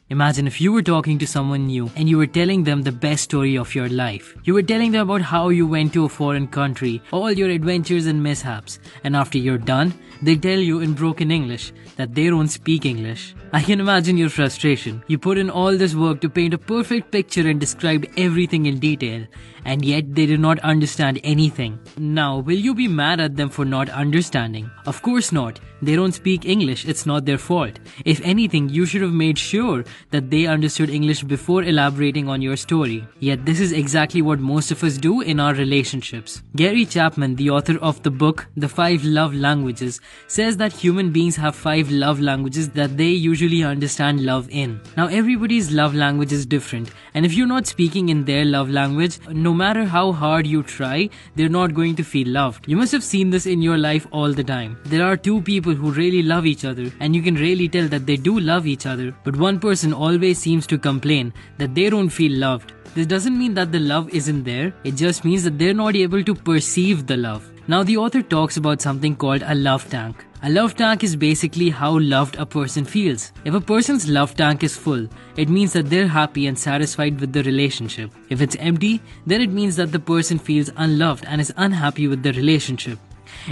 Imagine if you were talking to someone new and you were telling them the best story of your life. You were telling them about how you went to a foreign country, all your adventures and mishaps, and after you're done, they tell you in broken English that they don't speak English. I can imagine your frustration. You put in all this work to paint a perfect picture and describe everything in detail, and yet they do not understand anything. Now, will you be mad at them for not understanding? Of course not. They don't speak English, it's not their fault. If anything, you should have made sure that they understood English before elaborating on your story. Yet this is exactly what most of us do in our relationships. Gary Chapman, the author of the book The 5 Love Languages, says that human beings have 5 love languages that they usually understand love in. Now everybody's love language is different, and if you're not speaking in their love language, no matter how hard you try, they're not going to feel loved. You must have seen this in your life all the time. There are two people who really love each other, and you can really tell that they do love each other, but one person always seems to complain that they don't feel loved. This doesn't mean that the love isn't there, it just means that they're not able to perceive the love. Now the author talks about something called a love tank. A love tank is basically how loved a person feels. If a person's love tank is full, it means that they're happy and satisfied with the relationship. If it's empty, then it means that the person feels unloved and is unhappy with the relationship.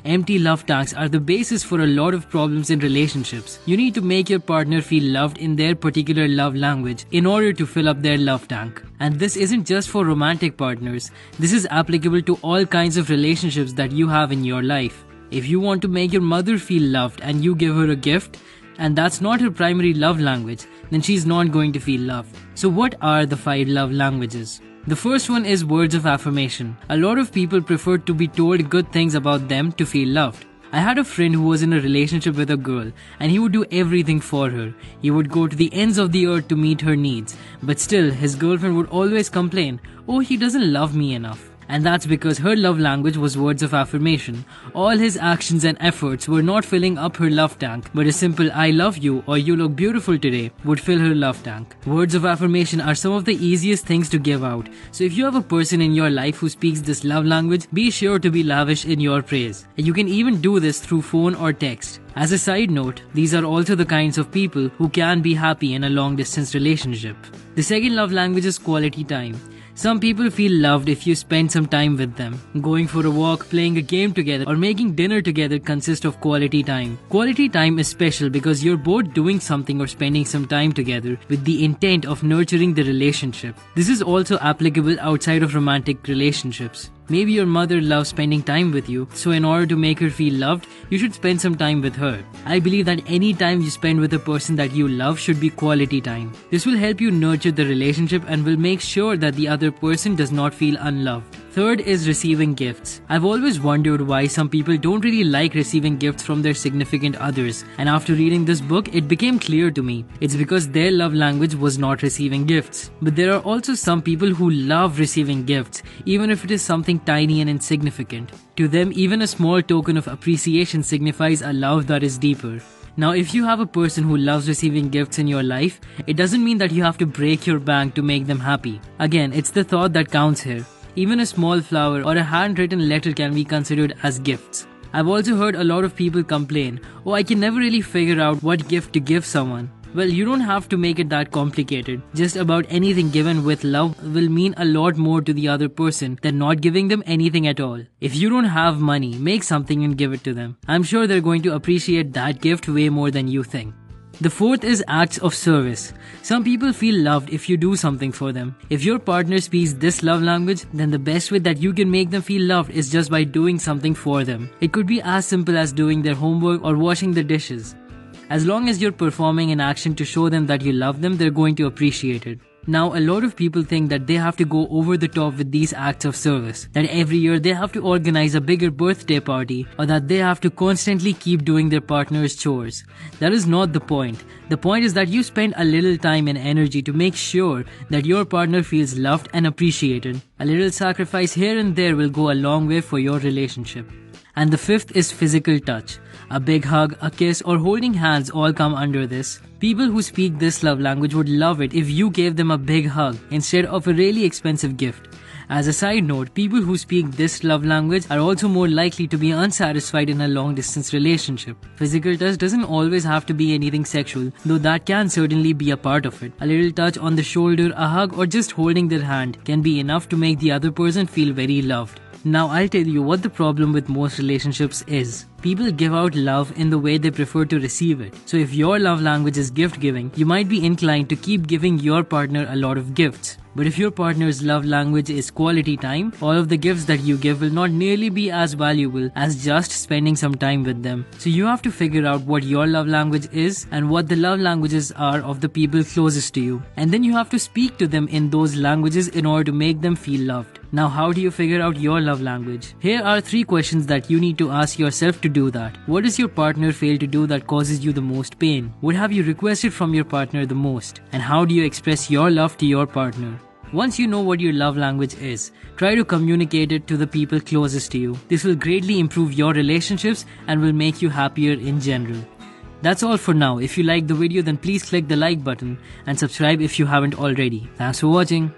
Empty love tanks are the basis for a lot of problems in relationships. You need to make your partner feel loved in their particular love language in order to fill up their love tank. And this isn't just for romantic partners. This is applicable to all kinds of relationships that you have in your life. If you want to make your mother feel loved and you give her a gift, and that's not her primary love language, then she's not going to feel loved. So what are the 5 love languages? The first one is words of affirmation. A lot of people prefer to be told good things about them to feel loved. I had a friend who was in a relationship with a girl, and he would do everything for her. He would go to the ends of the earth to meet her needs, but still his girlfriend would always complain, "Oh, he doesn't love me enough." And that's because her love language was words of affirmation. All his actions and efforts were not filling up her love tank, but a simple "I love you" or "you look beautiful today" would fill her love tank. Words of affirmation are some of the easiest things to give out. So if you have a person in your life who speaks this love language, be sure to be lavish in your praise. You can even do this through phone or text. As a side note, these are also the kinds of people who can be happy in a long distance relationship. The second love language is quality time. Some people feel loved if you spend some time with them. Going for a walk, playing a game together, or making dinner together consist of quality time. Quality time is special because you're both doing something or spending some time together with the intent of nurturing the relationship. This is also applicable outside of romantic relationships. Maybe your mother loves spending time with you, so in order to make her feel loved, you should spend some time with her. I believe that any time you spend with a person that you love should be quality time. This will help you nurture the relationship and will make sure that the other person does not feel unloved. Third is receiving gifts. I've always wondered why some people don't really like receiving gifts from their significant others, and after reading this book, it became clear to me. It's because their love language was not receiving gifts. But there are also some people who love receiving gifts, even if it is something tiny and insignificant. To them, even a small token of appreciation signifies a love that is deeper. Now, if you have a person who loves receiving gifts in your life, it doesn't mean that you have to break your bank to make them happy. Again, it's the thought that counts here. Even a small flower or a handwritten letter can be considered as gifts. I've also heard a lot of people complain, "Oh, I can never really figure out what gift to give someone." Well, you don't have to make it that complicated. Just about anything given with love will mean a lot more to the other person than not giving them anything at all. If you don't have money, make something and give it to them. I'm sure they're going to appreciate that gift way more than you think. The fourth is acts of service. Some people feel loved if you do something for them. If your partner speaks this love language, then the best way that you can make them feel loved is just by doing something for them. It could be as simple as doing their homework or washing the dishes. As long as you're performing an action to show them that you love them, they're going to appreciate it. Now, a lot of people think that they have to go over the top with these acts of service, that every year they have to organize a bigger birthday party, or that they have to constantly keep doing their partner's chores. That is not the point. The point is that you spend a little time and energy to make sure that your partner feels loved and appreciated. A little sacrifice here and there will go a long way for your relationship. And the fifth is physical touch. A big hug, a kiss, or holding hands all come under this. People who speak this love language would love it if you gave them a big hug instead of a really expensive gift. As a side note, people who speak this love language are also more likely to be unsatisfied in a long-distance relationship. Physical touch doesn't always have to be anything sexual, though that can certainly be a part of it. A little touch on the shoulder, a hug, or just holding their hand can be enough to make the other person feel very loved. Now I'll tell you what the problem with most relationships is. People give out love in the way they prefer to receive it. So if your love language is gift giving, you might be inclined to keep giving your partner a lot of gifts. But if your partner's love language is quality time, all of the gifts that you give will not nearly be as valuable as just spending some time with them. So you have to figure out what your love language is and what the love languages are of the people closest to you. And then you have to speak to them in those languages in order to make them feel loved. Now how do you figure out your love language? Here are 3 questions that you need to ask yourself to do that. What does your partner fail to do that causes you the most pain? What have you requested from your partner the most? And how do you express your love to your partner? Once you know what your love language is, try to communicate it to the people closest to you. This will greatly improve your relationships and will make you happier in general. That's all for now. If you liked the video, then please click the like button and subscribe if you haven't already. Thanks for watching.